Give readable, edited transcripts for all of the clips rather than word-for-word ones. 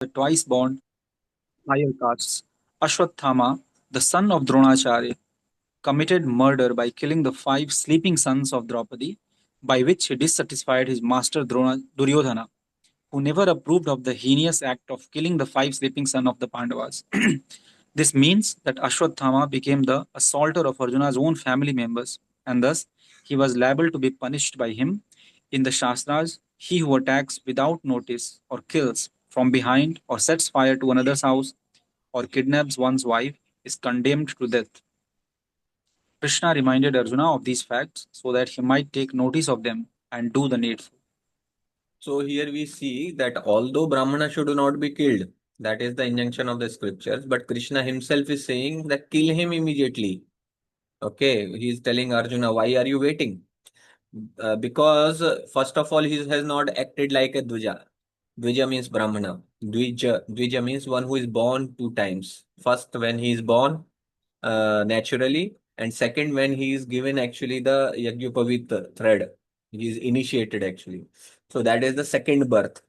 the twice born higher castes. Ashwathama, the son of Dronacharya, committed murder by killing the five sleeping sons of Draupadi, by which he dissatisfied his master Duryodhana, who never approved of the heinous act of killing the five sleeping sons of the Pandavas. This means that Ashwathama became the assaulter of Arjuna's own family members, and thus he was liable to be punished by him. In the Shastras, he who attacks without notice or kills from behind or sets fire to another's house or kidnaps one's wife is condemned to death. Krishna reminded Arjuna of these facts so that he might take notice of them and do the needful. So here we see that although Brahmana should not be killed, that is the injunction of the scriptures, but Krishna himself is saying that kill him immediately. Okay, he is telling Arjuna, why are you waiting? Because first of all, he has not acted like a Dvija. Dvija means Brahmana. Dvija means one who is born two times. First, when he is born naturally, and second, when he is given actually the Yagyupavit thread. He is initiated actually. So that is the second birth.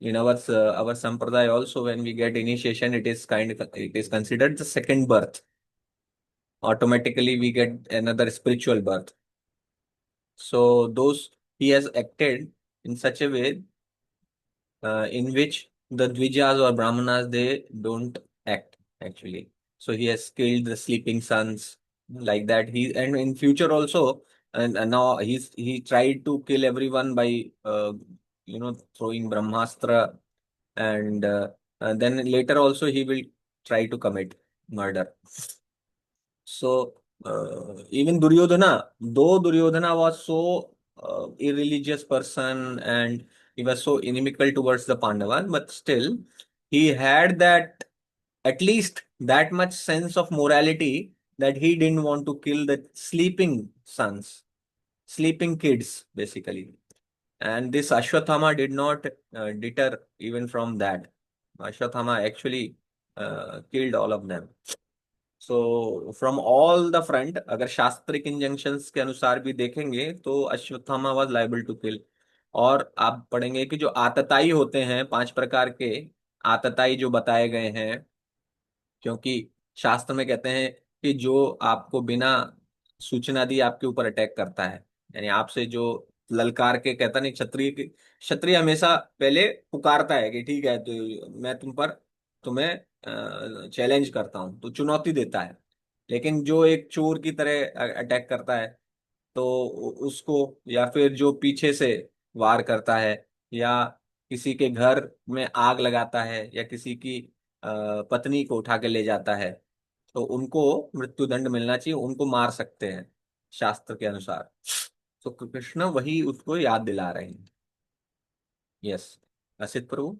In our sampradaya also, when we get initiation, it is considered the second birth. Automatically, we get another spiritual birth. So those he has acted in such a way in which the Dvijas or Brahmanas they don't act actually. So he has killed the sleeping sons like that. He and in future also, and now he tried to kill everyone by throwing Brahmastra, and then later also he will try to commit murder. So even Duryodhana, though Duryodhana was so irreligious person and he was so inimical towards the Pandavas, but still he had that at least that much sense of morality that he didn't want to kill the sleeping sons, sleeping kids, basically. And this Ashwathama did not deter even from that. Ashwathama actually killed all of them. So from all the front अगर शास्त्रिक injunctions के अनुसार भी देखेंगे तो Ashwatthama was liable to kill. और आप पढ़ेंगे कि जो आतताई होते हैं पांच प्रकार के आतताई जो बताए गए हैं, क्योंकि शास्त्र में कहते हैं कि जो आपको बिना सूचना दी आपके ऊपर अटैक करता है, यानी आपसे जो ललकार के कहता नहीं, क्षत्रिय हमेशा पहले पुकारता है कि ठीक है तो मैं तुम्हें चैलेंज करता हूं, तो चुनौती देता है। लेकिन जो एक चोर की तरह अटैक करता है तो उसको, या फिर जो पीछे से वार करता है, या किसी के घर में आग लगाता है, या किसी की पत्नी को उठा के ले जाता है, तो उनको मृत्युदंड मिलना चाहिए, उनको मार सकते हैं शास्त्र के अनुसार। तो कृष्ण वही उसको याद दिला रहे हैं। यस, असित प्रभु।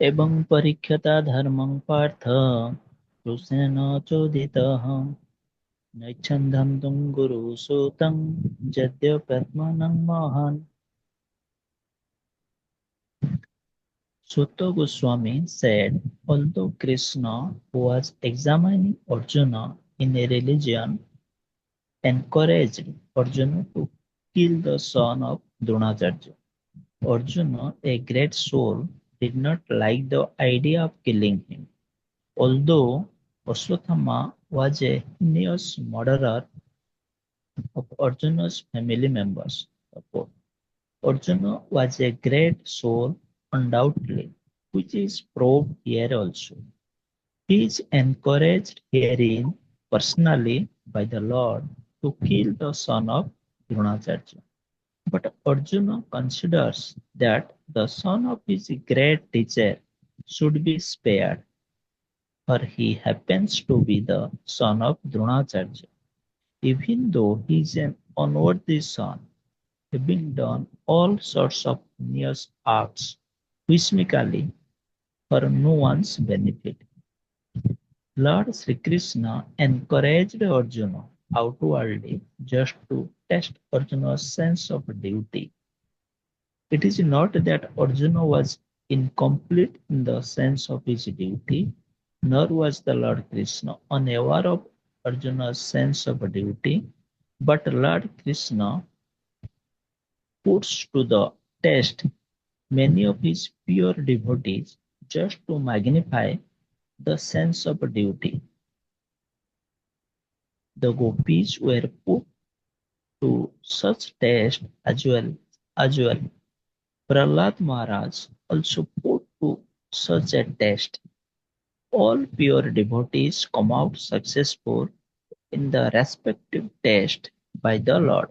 एवं परीक्षता धर्मं पार्थ कृष्णेन चोदितः नैच्छन्दं गुरुसूतं यद्यप्यात्मानं महान्। Sutta Goswami said, although Krishna was examining Arjuna in a religion, encouraged Arjuna to kill the son of Dronacharya. Arjuna, a great soul, did not like the idea of killing him. Although Ashwatthama was a heinous murderer of Arjuna's family members, Arjuna was a great soul, undoubtedly, which is proved here also. He is encouraged herein personally by the Lord to kill the son of Dronacharya. But Arjuna considers that the son of his great teacher should be spared, for he happens to be the son of Dronacharya, even though he is an unworthy son, having done all sorts of heinous acts whimsically for no one's benefit. Lord Sri Krishna encouraged Arjuna outwardly just to test Arjuna's sense of duty. It is not that Arjuna was incomplete in the sense of his duty, nor was the Lord Krishna unaware of Arjuna's sense of duty, but Lord Krishna puts to the test many of his pure devotees just to magnify the sense of duty. The gopis were put to such test as well. Prahlad Maharaj also put to such a test. All pure devotees come out successful in the respective test by the Lord.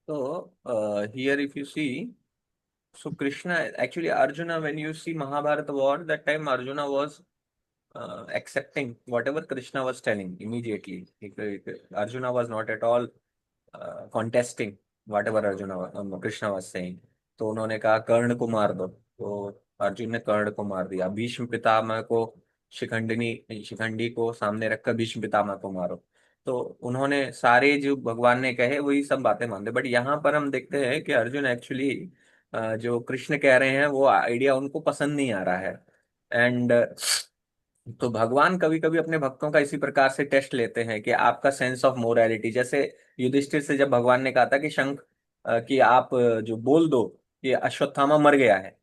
So here if you see, so Krishna, actually Arjuna, when you see Mahabharata war, that time Arjuna was accepting whatever Krishna was telling immediately. Arjuna was not at all contesting whatever Krishna was saying. तो उन्होंने कहा कर्ण को मार दो, तो अर्जुन ने कर्ण को मार दिया। भीष्म पितामह को, शिखंडी को सामने रखकर भीष्म पितामह को मारो। तो उन्होंने सारे जो भगवान ने कहे वही सब बातें मानते। बट यहाँ पर हम देखते हैं कि अर्जुन एक्चुअली जो कृष्ण कह रहे हैं वो आइडिया उनको पसंद नहीं आ रहा है। एंड तो भगवान कभी कभी अपने भक्तों का इसी प्रकार से टेस्ट लेते हैं कि आपका सेंस ऑफ मोरालिटी। जैसे युधिष्ठिर से जब भगवान ने कहा था कि शंख कि आप जो बोल दो कि अश्वत्थामा मर गया है,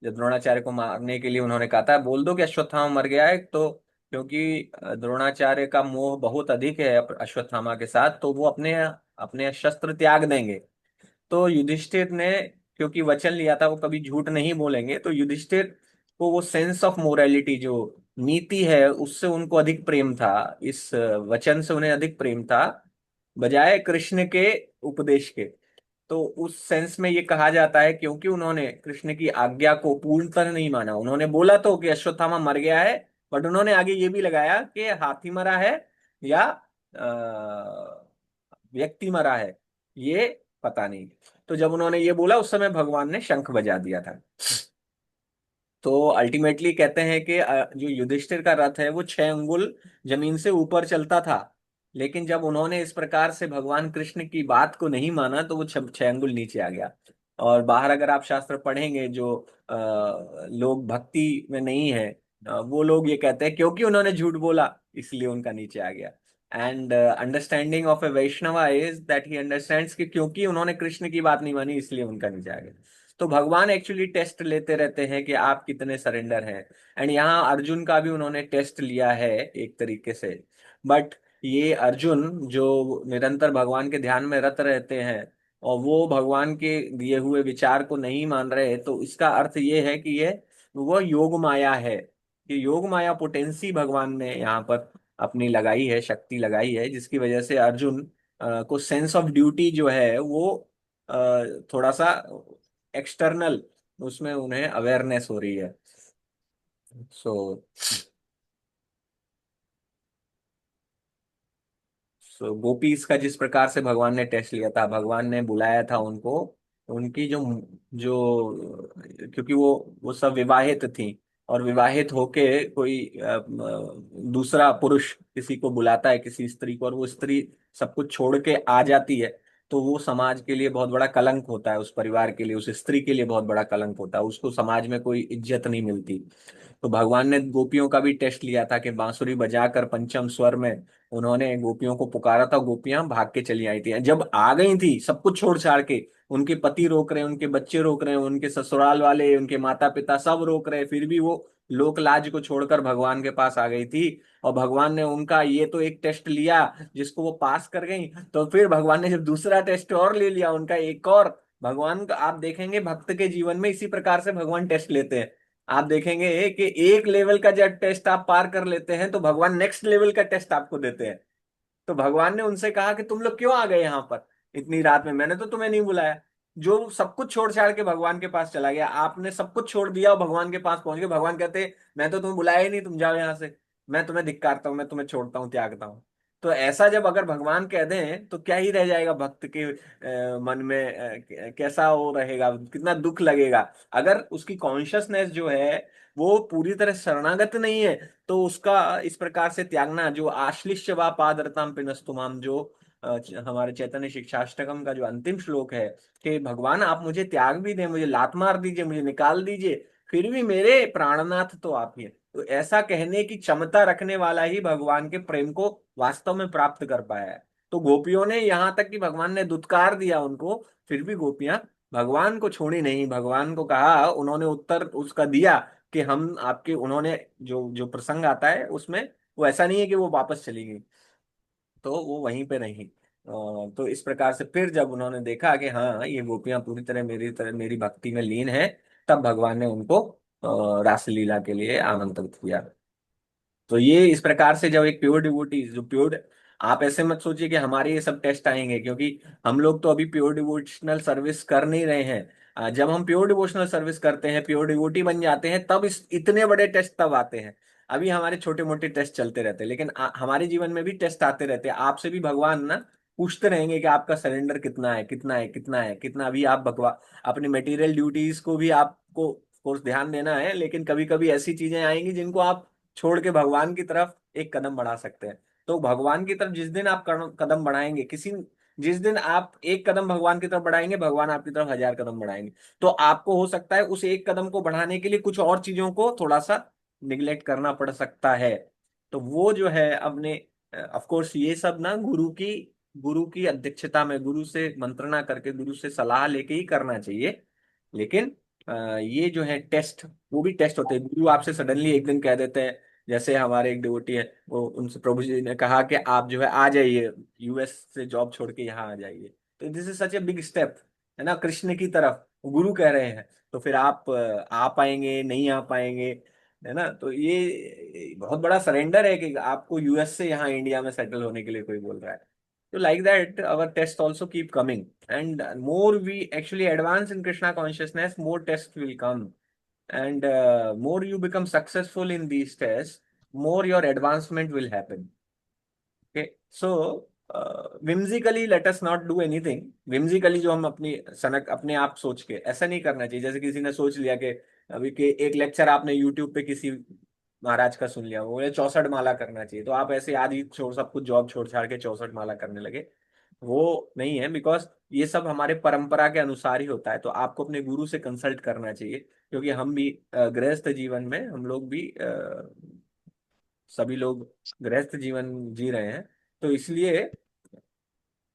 जब द्रोणाचार्य को मारने के लिए उन्होंने कहा था बोल दो कि अश्वत्थामा मर गया है, तो क्योंकि द्रोणाचार्य का मोह बहुत अधिक है अश्वत्थामा के साथ, तो वो अपने अपने शस्त्र त्याग देंगे। तो युधिष्ठिर ने क्योंकि वचन लिया था वो कभी झूठ नहीं बोलेंगे, तो युधिष्ठिर को वो सेंस ऑफ मोरालिटी जो नीति है उससे उनको अधिक प्रेम था, इस वचन से उन्हें अधिक प्रेम था बजाय कृष्ण के उपदेश के। तो उस सेंस में ये कहा जाता है क्योंकि उन्होंने कृष्ण की आज्ञा को पूर्णतः नहीं माना। उन्होंने बोला तो कि अश्वत्थामा मर गया है, बट उन्होंने आगे ये भी लगाया कि हाथी मरा है या व्यक्ति मरा है, ये पता नहीं। तो जब उन्होंने ये बोला उस समय भगवान ने शंख बजा दिया था। तो अल्टीमेटली कहते हैं कि जो युधिष्ठिर का रथ है वो 6 अंगुल जमीन से ऊपर चलता था, लेकिन जब उन्होंने इस प्रकार से भगवान कृष्ण की बात को नहीं माना तो वो 6 अंगुल नीचे आ गया। और बाहर अगर आप शास्त्र पढ़ेंगे, जो लोग भक्ति में नहीं है वो लोग ये कहते हैं क्योंकि उन्होंने झूठ बोला इसलिए उनका नीचे आ गया। And understanding of a Vaishnava is that he understands कि क्योंकि उन्होंने कृष्ण की बात नहीं मानी इसलिए उनका नीचे आ गया। तो भगवान एक्चुअली टेस्ट लेते रहते हैं कि आप कितने सरेंडर हैं। एंड यहाँ अर्जुन का भी उन्होंने टेस्ट लिया है एक तरीके से। बट ये अर्जुन जो निरंतर भगवान के ध्यान में रत रहते हैं और वो भगवान के दिए हुए विचार को नहीं मान रहे, तो इसका अर्थ ये है कि ये वो योग माया है। ये योग माया पोटेंसी भगवान ने यहाँ पर अपनी लगाई है, शक्ति लगाई है, जिसकी वजह से अर्जुन को सेंस ऑफ ड्यूटी जो है वो थोड़ा सा एक्सटर्नल उसमें उन्हें अवेयरनेस हो रही है। सो गोपीस का जिस प्रकार से भगवान ने टेस्ट लिया था, भगवान ने बुलाया था उनको, उनकी जो जो क्योंकि वो सब विवाहित थी, और विवाहित होके कोई दूसरा पुरुष किसी को बुलाता है, किसी स्त्री को, और वो स्त्री सब कुछ छोड़ के आ जाती है, तो वो समाज के लिए बहुत बड़ा कलंक होता है, उस परिवार के लिए, उस स्त्री के लिए बहुत बड़ा कलंक होता है, उसको समाज में कोई इज्जत नहीं मिलती। तो भगवान ने गोपियों का भी टेस्ट लिया था कि बांसुरी बजाकर पंचम स्वर में उन्होंने गोपियों को पुकारा था, गोपियां भाग के चली आई थी। जब आ गई थी सब कुछ छोड़ छाड़ के, उनके पति रोक रहे हैं, उनके बच्चे रोक रहे हैं, उनके ससुराल वाले, उनके माता पिता सब रोक रहे हैं, फिर भी वो लोक लाज को छोड़कर भगवान के पास आ गई थी। और भगवान ने उनका ये तो एक टेस्ट लिया जिसको वो पास कर गई, तो फिर भगवान ने जब दूसरा टेस्ट और ले लिया उनका एक और, भगवान का आप देखेंगे भक्त के जीवन में इसी प्रकार से भगवान टेस्ट लेते हैं। आप देखेंगे कि एक लेवल का जब टेस्ट आप पार कर लेते हैं तो भगवान नेक्स्ट लेवल का टेस्ट आपको देते हैं। तो भगवान ने उनसे कहा कि तुम लोग क्यों आ गए यहाँ पर इतनी रात में, मैंने तो तुम्हें नहीं बुलाया। जो सब कुछ छोड़ छाड़ के भगवान के पास चला गया, आपने सब कुछ छोड़ दिया और भगवान के पास पहुंच गए। भगवान कहते मैं तो तुम्हें बुलाया ही नहीं, तुम जाओ यहाँ से, मैं तुम्हें धिक्कारता हूँ, मैं तुम्हें छोड़ता हूँ, त्यागता हूँ। तो ऐसा जब अगर भगवान कह दें तो क्या ही रह जाएगा भक्त के मन में, कैसा वो रहेगा, कितना दुख लगेगा। अगर उसकी कॉन्शियसनेस जो है वो पूरी तरह शरणागत नहीं है, तो उसका इस प्रकार से त्यागना, जो आश्लिष्य वा पादरताम पिनस्तुमाम, जो हमारे चैतन्य शिक्षाष्टकम का जो अंतिम श्लोक है कि भगवान आप मुझे त्याग भी दें, मुझे लात मार दीजिए, मुझे निकाल दीजिए, फिर भी मेरे प्राणनाथ तो आप ही हैं। तो ऐसा कहने की क्षमता रखने वाला ही भगवान के प्रेम को वास्तव में प्राप्त कर पाया है। तो गोपियों ने यहाँ तक कि भगवान ने दुत्कार दिया उनको, फिर भी गोपियां भगवान को छोड़ी नहीं, भगवान को कहा, उन्होंने उत्तर उसका दिया कि हम आपके, उन्होंने जो जो प्रसंग आता है उसमें वो ऐसा नहीं है कि वो वापस चली गई, तो वो वहीं पे रही। तो इस प्रकार से फिर जब उन्होंने देखा कि हाँ ये गोपियां पूरी तरह मेरी भक्ति में लीन है, तब भगवान ने उनको रासलीला के लिए आमंत्रित किया। तो ये इस प्रकार से जब एक प्योर डिवोटी जो प्योर, आप ऐसे मत सोचिए कि हमारे ये सब टेस्ट आएंगे, क्योंकि हम लोग तो अभी प्योर डिवोशनल सर्विस कर नहीं रहे हैं। जब हम प्योर डिवोशनल सर्विस करते हैं, प्योर डिवोटी बन जाते हैं, तब इस इतने बड़े टेस्ट तब आते हैं। अभी हमारे छोटे मोटे टेस्ट चलते रहते हैं, लेकिन हमारे जीवन में भी टेस्ट आते रहते हैं। आपसे भी भगवान ना पूछते रहेंगे कि आपका सरेंडर कितना है, कितना है, कितना है, कितना। अभी आप भगवान अपनी मटेरियल ड्यूटीज को भी आपको कोर्स ध्यान देना है, लेकिन कभी कभी ऐसी चीजें आएंगी जिनको आप छोड़ के भगवान की तरफ एक कदम बढ़ा सकते हैं। तो भगवान की तरफ जिस दिन आप कदम बढ़ाएंगे, जिस दिन आप एक कदम भगवान की तरफ बढ़ाएंगे, भगवान आपकी तरफ 1000 कदम बढ़ाएंगे। तो आपको हो सकता है उस एक कदम को बढ़ाने के लिए कुछ और चीजों को थोड़ा सा निग्लेक्ट करना पड़ सकता है। तो वो जो है अपने, ऑफ कोर्स ये सब ना गुरु की अध्यक्षता में, गुरु से मंत्रणा करके, गुरु से सलाह लेके ही करना चाहिए। लेकिन ये जो है टेस्ट, वो भी टेस्ट होते हैं। गुरु आपसे सडनली एक दिन कह देते हैं, जैसे हमारे एक डिवोटी है, वो उनसे प्रभु जी ने कहा कि आप जो है आ जाइए, यूएस से जॉब छोड़ के यहाँ आ जाइए। तो this is such a big step, है ना, कृष्ण की तरफ गुरु कह रहे हैं। तो फिर आप आ पाएंगे नहीं आ पाएंगे, है ना। तो ये बहुत बड़ा सरेंडर है कि आपको यूएस से यहाँ इंडिया में सेटल होने के लिए कोई बोल रहा है। So like that, our tests also keep coming, and more we actually advance in Krishna consciousness, more tests will come, and more you become successful in these tests, more your advancement will happen. Okay, so whimsically let us not do anything. Whimsically जो हम अपनी सनक अपने आप सोच के ऐसा नहीं करना चाहिए। जैसे किसी ने सोच लिया कि अभी के एक लेक्चर आपने यूट्यूब पे किसी महाराज का सुन लिया, वो 64 माला करना चाहिए, तो आप ऐसे आज ही छोड़ सब कुछ जॉब छोड़ छाड़ के 64 माला करने लगे। वो नहीं है, बिकॉज ये सब हमारे परंपरा के अनुसार ही होता है। तो आपको अपने गुरु से कंसल्ट करना चाहिए, क्योंकि हम भी गृहस्थ जीवन में, हम लोग भी सभी लोग गृहस्थ जीवन जी रहे हैं। तो इसलिए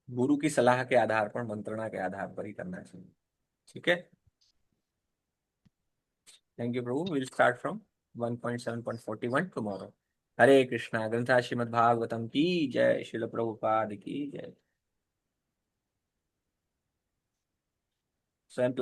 गुरु की सलाह के आधार पर, मंत्रणा के आधार पर ही करना चाहिए। ठीक है, thank you Prabhu. Will start from 1.7.41 tomorrow. Hare Krishna. ग्रंथा श्रीमद् भागवतम की जय, शिल प्रभुपाद की जय। स्वयं